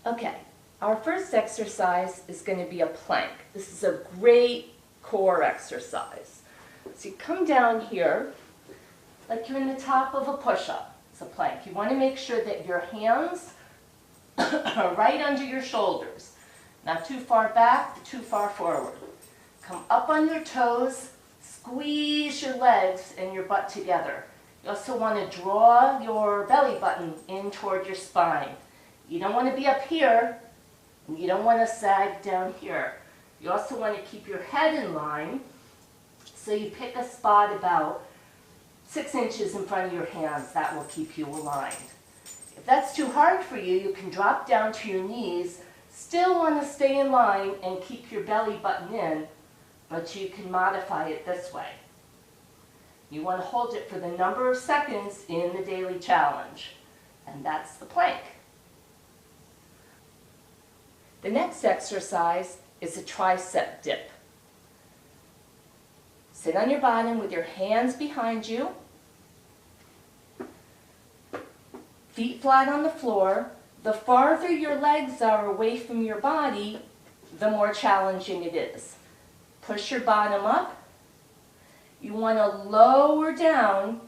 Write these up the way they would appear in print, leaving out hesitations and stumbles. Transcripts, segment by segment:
Okay, our first exercise is going to be a plank. This is a great core exercise. So you come down here like you're in the top of a push-up. It's a plank. You want to make sure that your hands are right under your shoulders. Not too far back, too far forward. Come up on your toes, squeeze your legs and your butt together. You also want to draw your belly button in toward your spine. You don't want to be up here, and you don't want to sag down here. You also want to keep your head in line, so you pick a spot about 6 inches in front of your hands. That will keep you aligned. If that's too hard for you, you can drop down to your knees, still want to stay in line and keep your belly button in, but you can modify it this way. You want to hold it for the number of seconds in the daily challenge, and that's the plank. The next exercise is a tricep dip. Sit on your bottom with your hands behind you, feet flat on the floor. The farther your legs are away from your body, the more challenging it is. Push your bottom up. You want to lower down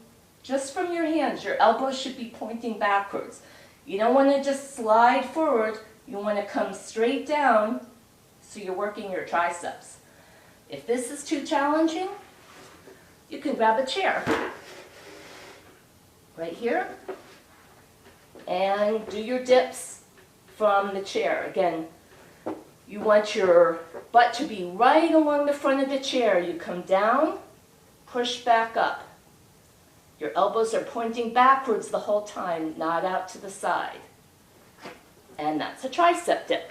just from your hands. Your elbows should be pointing backwards. You don't want to just slide forward. You want to come straight down so you're working your triceps. If this is too challenging, you can grab a chair right here and do your dips from the chair. Again, you want your butt to be right along the front of the chair. You come down, push back up. Your elbows are pointing backwards the whole time, not out to the side. And that's a tricep dip.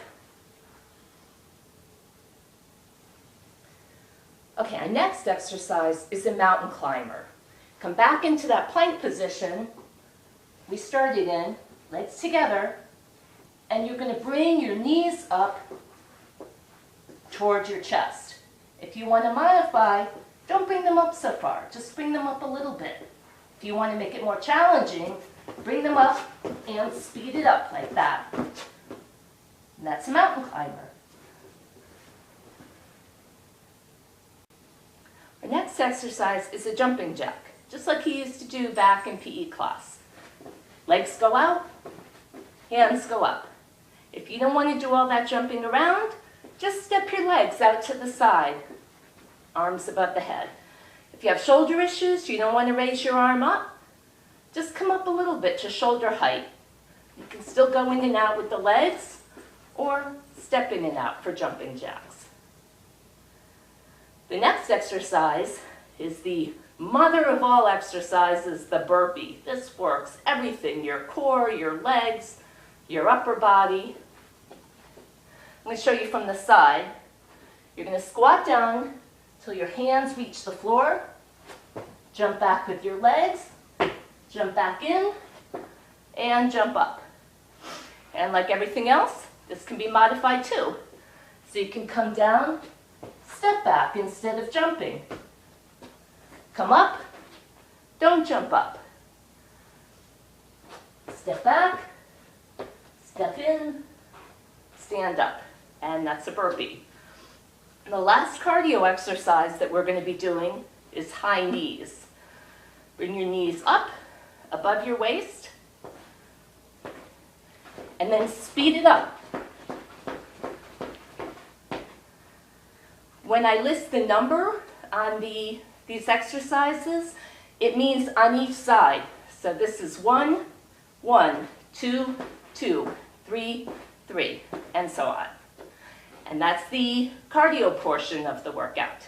Okay, our next exercise is a mountain climber. Come back into that plank position we started in, legs together, and you're going to bring your knees up towards your chest. If you want to modify, don't bring them up so far, just bring them up a little bit. If you want to make it more challenging, bring them up and speed it up like that. And that's a mountain climber. Our next exercise is a jumping jack, just like you used to do back in PE class. Legs go out, hands go up. If you don't want to do all that jumping around, just step your legs out to the side, arms above the head. If you have shoulder issues, you don't want to raise your arm up, just come up a little bit to shoulder height. You can still go in and out with the legs or step in and out for jumping jacks. The next exercise is the mother of all exercises, the burpee. This works everything, your core, your legs, your upper body. I'm going to show you from the side. You're going to squat down till your hands reach the floor, jump back with your legs, jump back in, and jump up. And like everything else, this can be modified too. So you can come down, step back instead of jumping. Come up, don't jump up. Step back, step in, stand up. And that's a burpee. And the last cardio exercise that we're going to be doing is high knees. Bring your knees up above your waist and then speed it up. When I list the number on these exercises, it means on each side. So this is 1, 1, 2, 2, 3, 3, and so on. And that's the cardio portion of the workout.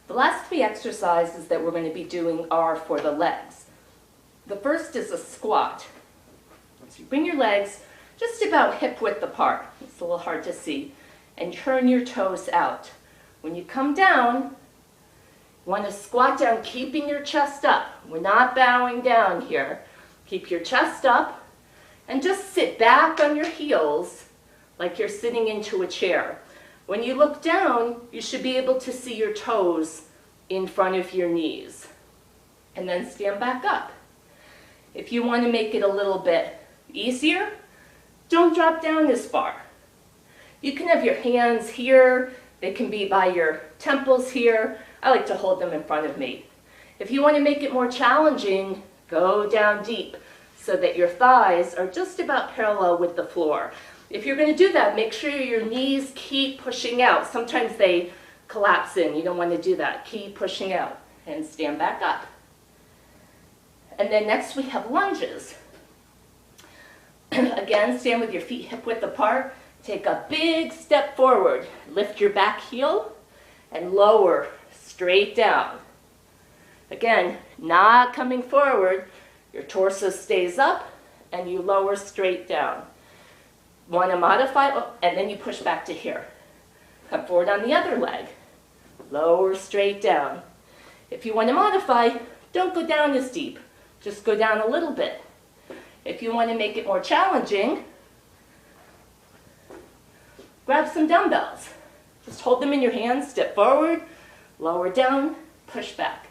The last 3 exercises that we're going to be doing are for the legs. The first is a squat. So you bring your legs just about hip width apart. It's a little hard to see. And turn your toes out. When you come down, you want to squat down, keeping your chest up. We're not bowing down here. Keep your chest up. And just sit back on your heels like you're sitting into a chair. When you look down, you should be able to see your toes in front of your knees. And then stand back up. If you want to make it a little bit Easier? Don't drop down as far. You can have your hands here. They can be by your temples here. I like to hold them in front of me. If you want to make it more challenging, go down deep so that your thighs are just about parallel with the floor. If you're going to do that, make sure your knees keep pushing out. Sometimes they collapse in. You don't want to do that. Keep pushing out and stand back up. And then next we have lunges. Again, stand with your feet hip width apart. Take a big step forward. Lift your back heel and lower straight down. Again, not coming forward. Your torso stays up and you lower straight down. Want to modify, and then you push back to here. Come forward on the other leg. Lower straight down. If you want to modify, don't go down as deep. Just go down a little bit. If you want to make it more challenging, grab some dumbbells. Just hold them in your hands, step forward, lower down, push back.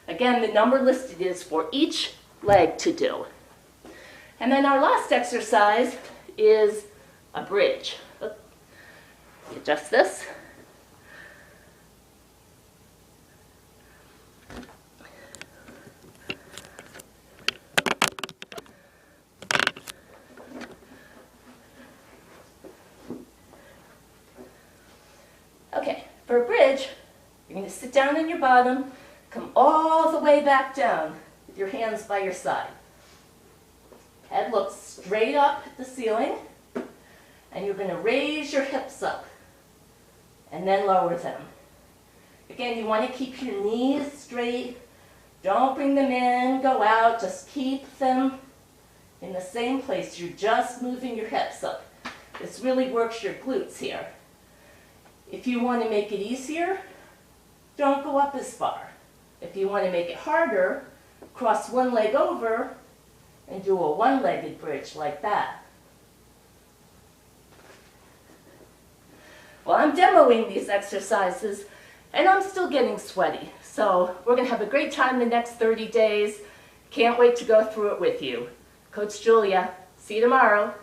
Again, the number listed is for each leg to do. And then our last exercise is a bridge. Adjust this. Okay, for a bridge, you're going to sit down on your bottom, come all the way back down with your hands by your side. Head looks straight up at the ceiling, and you're going to raise your hips up and then lower them. Again, you want to keep your knees straight. Don't bring them in, go out, just keep them in the same place. You're just moving your hips up. This really works your glutes here. If you want to make it easier, don't go up as far. If you want to make it harder, cross one leg over and do a one-legged bridge like that. Well, I'm demoing these exercises and I'm still getting sweaty. So we're going to have a great time the next 30 days. Can't wait to go through it with you. Coach Julia, see you tomorrow.